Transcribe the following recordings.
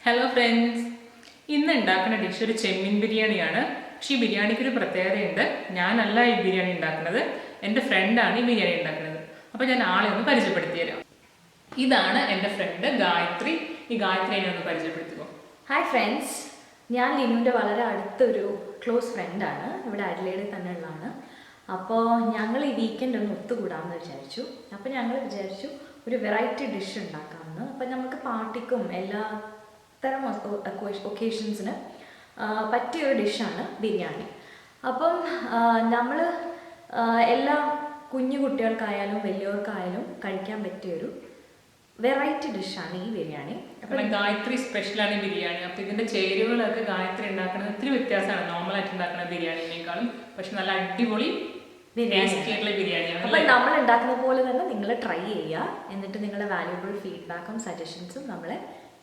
Hello friends, ഇന്ന് ഉണ്ടാക്കുന്ന dish ഒരു ചെമ്മീൻ ബിരിയാണിയാണ്. പക്ഷേ ഈ ബിരിയാണിക്ക് ഒരു പ്രത്യേകതയുണ്ട്. ഞാനല്ല ഈ ബിരിയാണി ഉണ്ടാക്കുന്നത്, എൻ്റെ ഫ്രണ്ടാണ് ഈ ബിരിയാണി ഉണ്ടാക്കുന്നത്. അപ്പോൾ ഞാൻ ആളെ ഒന്ന് പരിചയപ്പെടുത്തി തരാം. ഇതാണ് എൻ്റെ ഫ്രണ്ട് ഗായത്രി. ഈ ഗായത്രിയെ ഒന്ന് പരിചയപ്പെടുത്തുമോ? ഹായ് ഫ്രണ്ട്സ്, ഞാൻ ലിനുവിൻ്റെ വളരെ അടുത്തൊരു ക്ലോസ് ഫ്രണ്ടാണ്. ഇവിടെ അഡ്ലേഡിൽ തന്നെ ഉള്ളതാണ്. അപ്പോൾ ഞങ്ങൾ ഈ വീക്കെൻഡ് ഒന്ന് ഒത്തുകൂടാമെന്ന് വിചാരിച്ചു. അപ്പോൾ ഞങ്ങൾ വിചാരിച്ചു ഒരു വെറൈറ്റി ഡിഷ് ഉണ്ടാക്കാമെന്ന്. അപ്പോൾ നമുക്ക് പാർട്ടിക്കും എല്ലാ തരം ഒക്കേഷൻസിന് പറ്റിയൊരു ഡിഷാണ് ബിരിയാണി. അപ്പം നമ്മൾ എല്ലാ കുഞ്ഞു കുട്ടികൾക്കായാലും വലിയവർക്കായാലും കഴിക്കാൻ പറ്റിയൊരു വെറൈറ്റി ഡിഷാണ് ഈ ബിരിയാണി. അപ്പം ഗായത്രി സ്പെഷ്യലാണ് ഈ ബിരിയാണി. അപ്പോൾ ഇതിൻ്റെ ചേരുവകളൊക്കെ ഗായത്രി ഉണ്ടാക്കുന്നത് ഇത്തിരി വ്യത്യാസമാണ് നോർമലായിട്ട് ഉണ്ടാക്കുന്ന ബിരിയാണിനേക്കാളും. പക്ഷെ നല്ല അടിപൊളി ബിരിയാണിയാണ്. അപ്പം നമ്മൾ ഉണ്ടാക്കുന്ന പോലെ തന്നെ നിങ്ങൾ ട്രൈ ചെയ്യുക. എന്നിട്ട് നിങ്ങളുടെ വാല്യുബിൾ ഫീഡ്ബാക്കും സജഷൻസും നമ്മളെ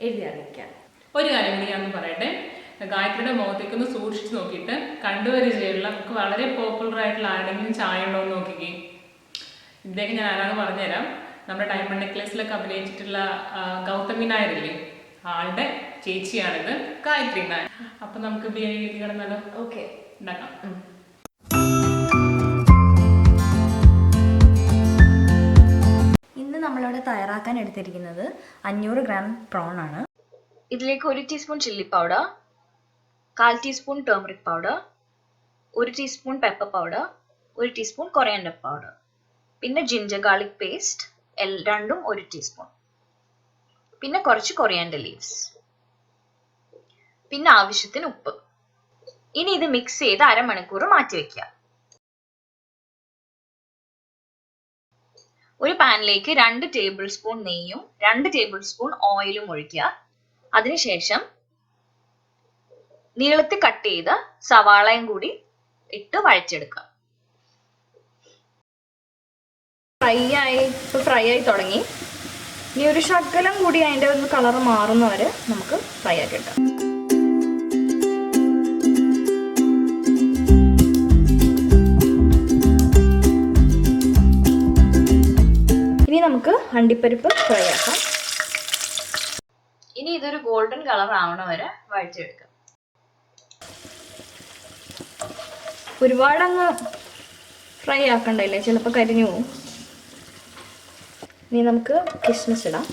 എഴുതി അറിയിക്കാം. ഒരു കാര്യം കൂടി ഞാൻ പറയട്ടെ, ഗായത്രിയുടെ മുഖത്തേക്കൊന്ന് സൂക്ഷിച്ച് നോക്കിയിട്ട് കണ്ടുപരിചയമുള്ള നമുക്ക് വളരെ പോപ്പുലർ ആയിട്ടുള്ള ആരുടെങ്കിലും ചായ ഉണ്ടോ എന്ന് നോക്കിക്കേ. ഇദ്ദേഹം ഞാൻ ആരാന്ന് പറഞ്ഞുതരാം. നമ്മുടെ ഡയമണ്ട് നെക്ലേസിലൊക്കെ അഭിനയിച്ചിട്ടുള്ള ഗൗതമി നായരില്ലേ, ആളുടെ ചേച്ചിയാണിത്, ഗായത്രി നായർ. അപ്പം നമുക്ക് ബിരിയാണി കിടന്നാലോ? ഓക്കെ, ഉണ്ടാക്കാം. ഇന്ന് നമ്മളിവിടെ തയ്യാറാക്കാൻ എടുത്തിരിക്കുന്നത് 500 ഗ്രാം പ്രോൺ ആണ്. ഇതിലേക്ക് 1 teaspoon chilli powder, 1/4 teaspoon turmeric powder, 1 teaspoon pepper powder, 1 teaspoon coriander powder, പിന്നെ ജിഞ്ചർ ഗാർലിക് പേസ്റ്റ് രണ്ടും 1 ടീസ്പൂൺ, പിന്നെ കുറച്ച് കൊറിയാൻഡർ ലീവ്സ്, പിന്നെ ആവശ്യത്തിന് ഉപ്പ്. ഇനി ഇത് മിക്സ് ചെയ്ത് അരമണിക്കൂർ മാറ്റി വെക്കുക. ഒരു പാനിലേക്ക് 2 ടേബിൾ സ്പൂൺ നെയ്യും 2 ടേബിൾ സ്പൂൺ ഓയിലും ഒഴിക്കുക. അതിനുശേഷം നീളത്തിൽ കട്ട് ചെയ്ത സവാളയും കൂടി ഇട്ട് വഴച്ചെടുക്കുക. ഫ്രൈ ആയി തുടങ്ങി. ഇനി ഒരു ശകലം കൂടി അതിൻ്റെ ഒന്ന് കളർ മാറുന്നവരെ നമുക്ക് ഫ്രൈ ആക്കി ഇടാം. ഇനി നമുക്ക് അണ്ടിപ്പരിപ്പ് ഫ്രൈ ആക്കാം. ഇനി ഇതൊരു ഗോൾഡൻ കളർ ആവണ വരെ വഴച്ചെടുക്കാം. ഒരുപാടങ്ങ് ഫ്രൈ ആക്കണ്ടല്ലേ, ചിലപ്പോൾ കരിഞ്ഞു പോവും. ഇനി നമുക്ക് കിസ്മിസ് ഇടാം.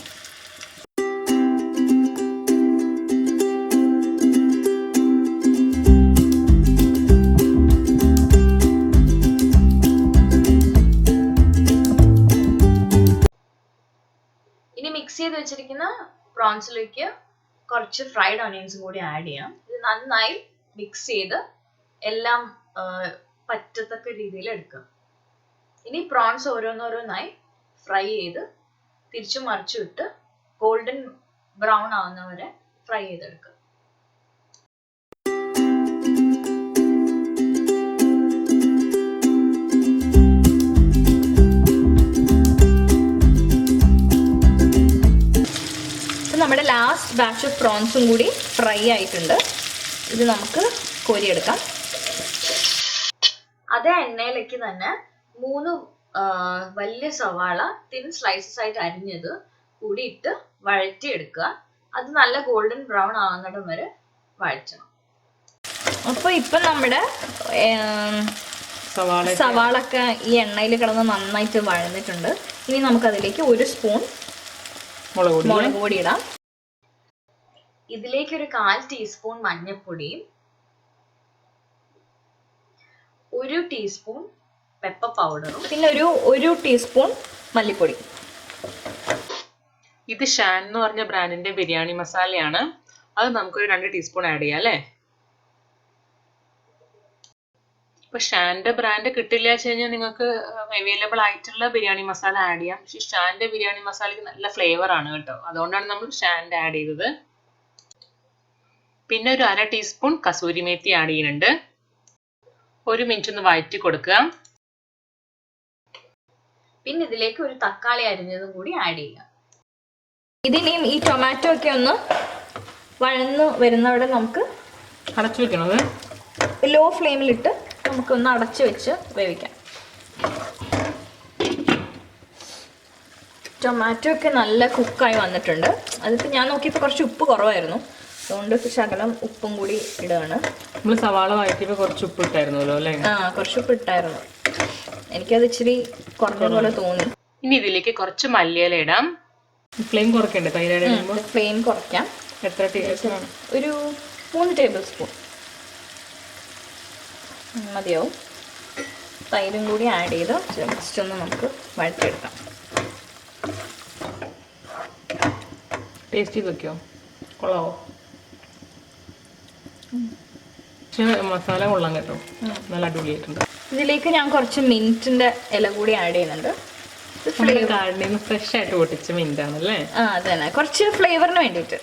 ഇനി മിക്സ് ചെയ്ത് വെച്ചിരിക്കുന്ന പ്രോൺസിലേക്ക് കുറച്ച് ഫ്രൈഡ് ഓണിയൻസും കൂടി ആഡ് ചെയ്യാം. ഇത് നന്നായി മിക്സ് ചെയ്ത് എല്ലാം പറ്റത്തക്ക രീതിയിൽ എടുക്കുക. ഇനി പ്രോൺസ് ഓരോന്നോരോന്നായി ഫ്രൈ ചെയ്ത് തിരിച്ചു മറിച്ചു ഇട്ട് ഗോൾഡൻ ബ്രൗൺ ആവുന്നവരെ ഫ്രൈ ചെയ്തെടുക്കുക. നമ്മുടെ ലാസ്റ്റ് ബാച്ച് ഓഫ് പ്രോൺസും കൂടി ഫ്രൈ ആയിട്ടുണ്ട്. ഇത് നമുക്ക് കോരിയെടുക്കാം. അതേ എണ്ണയിലേക്ക് തന്നെ 3 വലിയ സവാള തിൻ സ്ലൈസസ് ആയിട്ട് അരിഞ്ഞത് കൂടി ഇട്ട് വഴറ്റിയെടുക്കുക. അത് നല്ല ഗോൾഡൻ ബ്രൗൺ ആവുന്നിടം വരെ വഴറ്റണം. അപ്പോൾ ഇപ്പം നമ്മുടെ സവാളൊക്കെ ഈ എണ്ണയിൽ കിടന്ന് നന്നായിട്ട് വഴന്നിട്ടുണ്ട്. ഇനി നമുക്കതിലേക്ക് 1 സ്പൂൺ മുളക് പൊടി ഇടാം. ഇതിലേക്ക് ഒരു 1/4 ടീസ്പൂൺ മഞ്ഞൾപ്പൊടിയും 1 ടീസ്പൂൺ പെപ്പർ പൗഡറും പിന്നെ ഒരു ടീസ്പൂൺ മല്ലിപ്പൊടി. ഇത് ഷാൻ എന്ന് പറഞ്ഞ ബ്രാൻഡിന്റെ ബിരിയാണി മസാലയാണ്. അത് നമുക്കൊരു 2 ടീസ്പൂൺ ആഡ് ചെയ്യാം അല്ലേ. ഇപ്പൊ ഷാന്റെ ബ്രാൻഡ് കിട്ടില്ല വെച്ച് കഴിഞ്ഞാൽ നിങ്ങൾക്ക് അവൈലബിൾ ആയിട്ടുള്ള ബിരിയാണി മസാല ആഡ് ചെയ്യാം. പക്ഷെ ഷാന്റെ ബിരിയാണി മസാലയ്ക്ക് നല്ല ഫ്ലേവർ ആണ് കേട്ടോ, അതുകൊണ്ടാണ് നമ്മൾ ഷാന്റെ ആഡ് ചെയ്തത്. പിന്നെ ഒരു 1/2 ടീസ്പൂൺ കസൂരി മേത്തി ആഡ് ചെയ്യുന്നുണ്ട്. 1 മിനിറ്റ് ഒന്ന് വഴറ്റി കൊടുക്കുക. പിന്നെ ഇതിലേക്ക് ഒരു തക്കാളി അരിഞ്ഞതും കൂടി ആഡ് ചെയ്യുക. ഇതിനെയും ഈ ടൊമാറ്റോ ഒക്കെ ഒന്ന് വഴന്ന് വരുന്നവിടെ നമുക്ക് അടച്ചു വെക്കണത്. ലോ ഫ്ലെയിമിലിട്ട് നമുക്കൊന്ന് അടച്ചു വെച്ച് വേവിക്കാം. ടൊമാറ്റോ ഒക്കെ നല്ല കുക്കായി വന്നിട്ടുണ്ട്. അതിപ്പോൾ ഞാൻ നോക്കിയപ്പോൾ കുറച്ച് ഉപ്പ് കുറവായിരുന്നു, അതുകൊണ്ട് ശകലം ഉപ്പും കൂടി ഇടുകയാണ്. നമ്മൾ സവാള വഴറ്റിയപ്പോൾ കുറച്ച് ഉപ്പ് ഇട്ടായിരുന്നല്ലോ അല്ലേ? കുറച്ച് ഉപ്പ് ഇട്ടായിരുന്നു. എനിക്കത് ഇച്ചിരി കുറഞ്ഞ പോലെ തോന്നി. ഇനി ഇതിലേക്ക് കുറച്ച് മല്ലിയില ഇടാം. ഫ്ലെയിം കുറയ്ക്കണ്ടേ തൈര്? ഫ്ലെയിം കുറയ്ക്കാം. എത്ര ടേബിൾ സ്പൂൺ? ഒരു 3 ടേബിൾ സ്പൂൺ മതിയാവും. തൈരും കൂടി ആഡ് ചെയ്ത് ജസ്റ്റ് ഒന്ന് നമുക്ക് വഴറ്റിയെടുക്കാം. ടേസ്റ്റ് ചെയ്ത് വെക്കോ? കൊള്ളാവോ? മസാല കൊള്ളാം കേട്ടോ, നല്ല അടിപൊളിയായിട്ടുണ്ട്. ഇതിലേക്ക് ഞാൻ കുറച്ച് മിൻറ്റിന്റെ ഇല കൂടി ആഡ് ചെയ്യുന്നുണ്ട്. ഫ്രഷ് ആയിട്ട് പൊട്ടിച്ച മിന്റ് ആണല്ലേ? അതന്നെ, കുറച്ച് ഫ്ലേവറിന് വേണ്ടിയിട്ട്.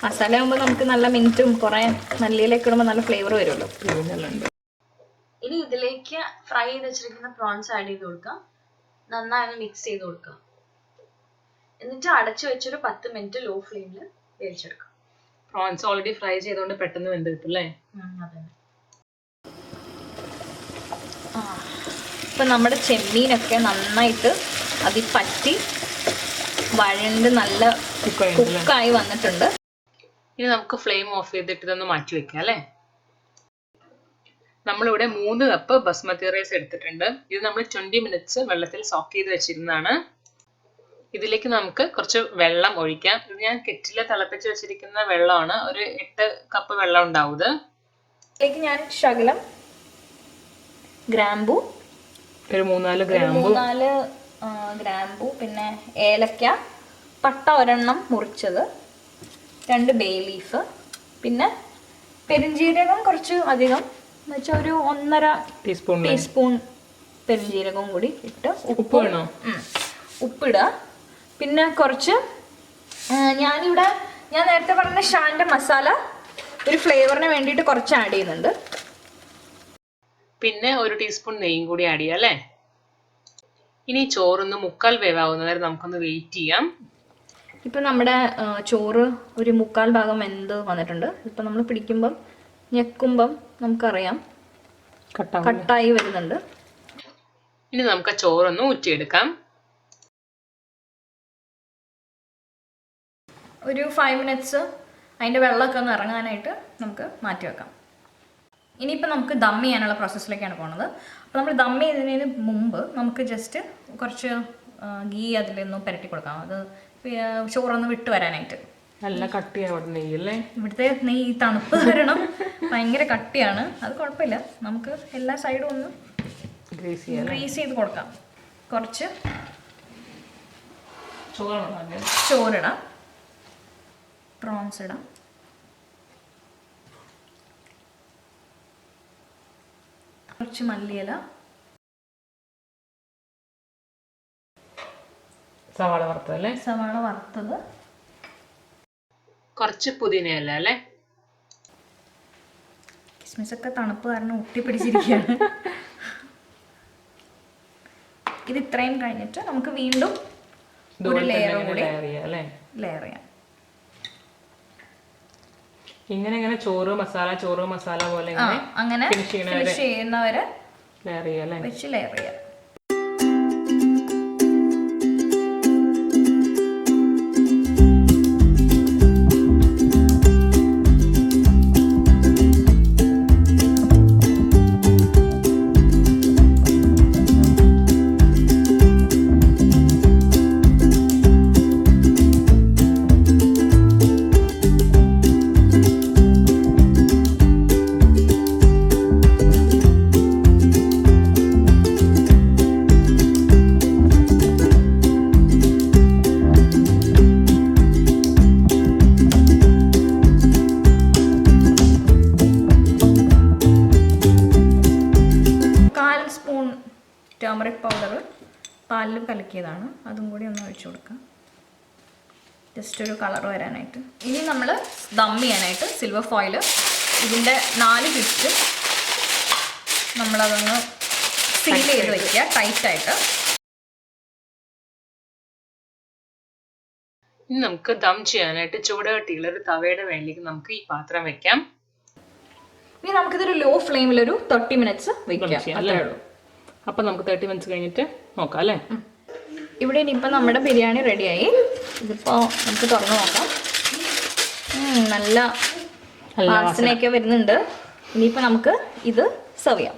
മസാല ആകുമ്പോൾ നമുക്ക് നല്ല മിൻറ്റും കുറെ മല്ലിയിലേക്ക് ഇടുമ്പോൾ നല്ല ഫ്ലേവർ വരുമല്ലോ. ഇനി ഇതിലേക്ക് ഫ്രൈ ചെയ്ത് വെച്ചിരിക്കുന്ന പ്രോൺസ് ആഡ് ചെയ്ത് കൊടുക്കാം. നന്നായി മിക്സ് ചെയ്ത് കൊടുക്കാം. എന്നിട്ട് അടച്ചു വെച്ചൊരു 10 മിനിറ്റ് ലോ ഫ്ലെയിമിൽ വേവിച്ചെടുക്കാം. പ്രോൺസ് ഓൾറെഡി ഫ്രൈ ചെയ്തുകൊണ്ട് പെട്ടെന്ന് വെന്ത് കിട്ടും അല്ലേ? അതെ. ഇപ്പൊ നമ്മുടെ ചെമ്മീനൊക്കെ നന്നായിട്ട് അതിൽ പറ്റി വഴണ്ട് നല്ല കുക്കായി വന്നിട്ടുണ്ട്. ഇനി നമുക്ക് ഫ്ലെയിം ഓഫ് ചെയ്തിട്ട് ഇതൊന്ന് മാറ്റി വെക്കാം അല്ലേ? നമ്മളിവിടെ 3 കപ്പ് ബസ്മതി റൈസ് എടുത്തിട്ടുണ്ട്. ഇത് നമ്മൾ 20 മിനിറ്റ്സ് വെള്ളത്തിൽ സോക്ക് ചെയ്ത് വെച്ചിരുന്നതാണ്. ഇതിലേക്ക് നമുക്ക് കുറച്ച് വെള്ളം ഒഴിക്കാം. ഇത് ഞാൻ കെറ്റിൽ തിളപ്പിച്ച് വെച്ചിരിക്കുന്ന വെള്ളമാണ്. ഒരു 8 കപ്പ് വെള്ളം ഉണ്ടാവും. ഇതിലേക്ക് ഞാൻ ശകലം ഗ്രാമ്പൂ, ഒരു 3-4 ഗ്രാമ്പൂ, പിന്നെ ഏലക്ക, പട്ട ഒരെണ്ണം മുറിച്ചത്, 2 ബേ ലീഫ്, പിന്നെ പെരുംജീരകം കുറച്ച് അധികം എന്ന് വെച്ചാൽ ഒരു 1.5 ടീസ്പൂൺ പെരുംജീരകവും കൂടി ഇട്ട് ഉപ്പിടുക. പിന്നെ കുറച്ച് ഞാൻ നേരത്തെ പറഞ്ഞ ഷാൻ്റെ മസാല ഒരു ഫ്ലേവറിന് വേണ്ടിയിട്ട് കുറച്ച് ആഡ് ചെയ്യുന്നുണ്ട്. പിന്നെ 1 ടീസ്പൂൺ നെയ്യും കൂടി ആഡ് ചെയ്യാം അല്ലേ? ഇനി ചോറൊന്ന് 3/4 വേവാവുന്നവരെ നമുക്കൊന്ന് വെയിറ്റ് ചെയ്യാം. ഇപ്പം നമ്മുടെ ചോറ് ഒരു 3/4 ഭാഗം വെന്ത് വന്നിട്ടുണ്ട്. ഇപ്പം നമ്മൾ പിടിക്കുമ്പം ഞെക്കുമ്പം നമുക്കറിയാം കട്ടായി വരുന്നുണ്ട്. ഇനി നമുക്ക് ചോറൊന്ന് ഊറ്റിയെടുക്കാം. ഒരു 5 മിനിറ്റ്സ് അതിൻ്റെ വെള്ളമൊക്കെ ഒന്ന് ഇറങ്ങാനായിട്ട് നമുക്ക് മാറ്റി വെക്കാം. ഇനിയിപ്പോൾ നമുക്ക് ദം ചെയ്യാനുള്ള പ്രോസസ്സിലേക്കാണ് പോകുന്നത്. അപ്പോൾ നമ്മൾ ദം ചെയ്യുന്നതിന് മുമ്പ് നമുക്ക് ജസ്റ്റ് കുറച്ച് ഗീ അതിലൊന്ന് പുരട്ടി കൊടുക്കാം. അത് ചോറൊന്ന് വിട്ട് വരാനായിട്ട്. നല്ല കട്ടിയാണ് നെയ്യല്ലേ? ഇവിടുത്തെ നെയ്യ് തണുപ്പ് കാരണം ഭയങ്കര കട്ടിയാണ്. അത് കുഴപ്പമില്ല, നമുക്ക് എല്ലാ സൈഡും ഒന്ന് ഗ്രീസ് ചെയ്ത് കൊടുക്കാം. കുറച്ച് ചോറിടാം, പ്രോൺസ് ഇടാം, കുറച്ച് മല്ലിയില, സവാള വറുത്തതല്ലേ? സവാള വറുത്തത്, കുറച്ച് പുതിനയില അല്ലേ? കിസ്മിസൊക്കെ തണുപ്പ് കാരണം ഒട്ടിപ്പിടിച്ചിരിക്കുകയാണ്. ഇത് ഇത്രയും കഴിഞ്ഞിട്ട് നമുക്ക് വീണ്ടും ഒരു ലെയർ കൂടി ലെയർ ചെയ്യാം. ഇങ്ങനെ ചോറ് മസാല പോലെ അങ്ങനെ ഫിനിഷ് ചെയ്യുന്നവരെ വെച്ച് ലെയർ ചെയ്യാം. ടർമറിക് പൗഡർ പാലിൽ കലക്കിയതാണ്, അതും കൂടി ഒന്ന് ഒഴിച്ചു കൊടുക്കാം, ജസ്റ്റ് ഒരു കളർ വരാനായിട്ട്. ഇനി നമ്മൾ ദം ചെയ്യാനായിട്ട് സിൽവർ ഫോയിൽ ഇതിൻ്റെ 4 ചുറ്റും നമ്മളതൊന്ന് സീൽ ചെയ്ത് വയ്ക്കുക ടൈറ്റായിട്ട്. ഇനി നമുക്ക് ദം ചെയ്യാനായിട്ട് ചൂടുകട്ടിയുള്ള ഒരു തവയുടെ വേണ്ടിലേക്ക് നമുക്ക് ഈ പാത്രം വെക്കാം. ഇനി നമുക്കിതൊരു ലോ ഫ്ലെയിമിലൊരു 30 മിനിറ്റ്സ് വെക്കാം. അല്ലേ? അപ്പം നമുക്ക് 30 മിനിറ്റ്സ് കഴിഞ്ഞിട്ട് നോക്കാം അല്ലേ? ഇവിടെ ഇനിയിപ്പോൾ നമ്മുടെ ബിരിയാണി റെഡിയായി. ഇതിപ്പോൾ നമുക്ക് തുറന്ന് നോക്കാം. നല്ല വാസനയൊക്കെ വരുന്നുണ്ട്. ഇനിയിപ്പോൾ നമുക്ക് ഇത് സെർവ് ചെയ്യാം.